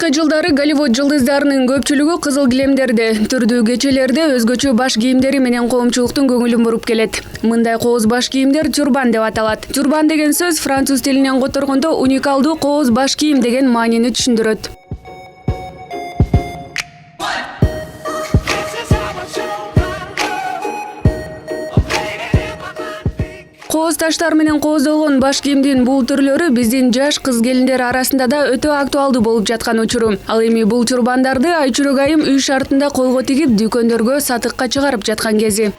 Акыркы жылдары Голливуд жылдыздарынын көпчүлүгү кызыл килемдерде, түрдүү кечелерде өзгөчө баш кийимдери менен коомчулуктун көңүлүн буруп келет. Мындай кооз баш кийимдер тюрбан деп аталат. Тюрбан деген сөз француз тилинен которгондо уникалдуу кооз баш кийим деген маанини түшүндүрөт. Кооз таштар менен кооздолгон баш кийимдин бул түрлөрү биздин жаш кыз-келиндер арасында да өтө актуалдуу болуп жаткан учуру. Ал эми бул тюрбандарды Айчүрөк айым үй шартында колго тигип дүкөндөргө сатыкка чыгарып жаткан кези.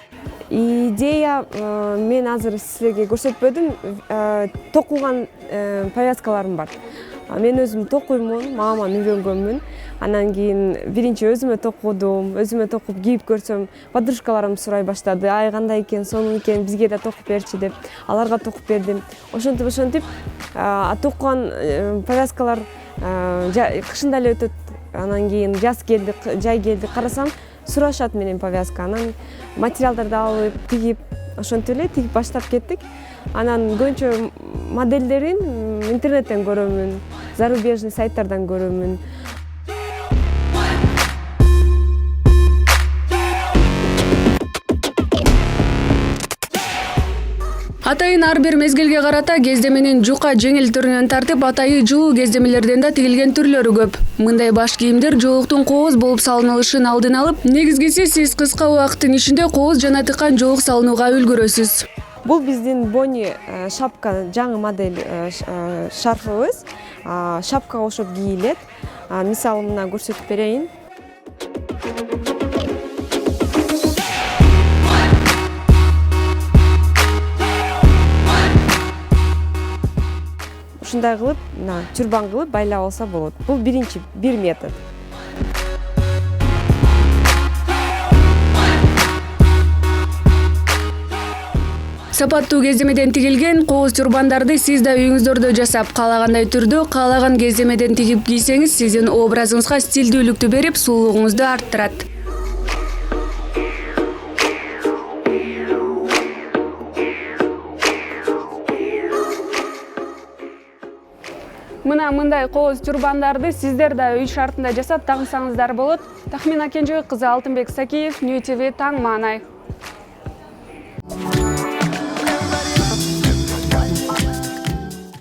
Идея мен азыр силерге көрсөтпөдүм. Токуган повязкаларым бар. Мен өзүм токуймун, мамаман үйрөнгөнмүн. Анан кийин биринчи өзүмө токудум, өзүмө токуп кийип көрсөм, подружкаларым сурай баштады. Ай кандай экен, сонун экен, бизге да токуп берчи деп, аларга токуп бердим. Ошентип токуган повязкалар кышында эле өтөт. Анан кийин жаз келди, жай келди, карасам сурашат менен повязка. Анан материалдарды алып, тигип, ошентип эле тигип баштап кеттик. Анан көбүнчө модельдерин интернеттен көрөмүн, зарубежный сайттардан көрөмүн. Атайын ар бир мезгилге карата кездеменин жука жеңил түрүнөн тартып, атайы жылуу кездемелерден да тигилген түрлөрү көп. Мындай баш кийимдер жоолуктун кооз болуп салынылышын алдын алып, негизгиси сиз кыска убакыттын ичинде кооз жана тыккан жоолук салынууга үлгүрөсүз. Бул биздин Бони шапка, жаңы модель шарфыбыз. Шапкага окшоп кийилет. Мисалы мына көрсөтүп берейин. Ушундай кылып, тюрбан кылып байлап алса болот. Бул бир метод. Сапаттуу кездемеден тигилген кооз тюрбандарды сиз да үйүңүздөрдө жасап, каалагандай түрдө, каалаган кездемеден тигип кийсеңиз, сиздин образыңызга стилдүүлүктү берип, сулуулугуңузду арттырат. Мына мындай кооз тюрбандарды сиздер да үй шартында жасап тагынсаңыздар болот. Тахмина Кенжебек кызы, Алтынбек Сакиев, Нью ТВ, Таң Маанай.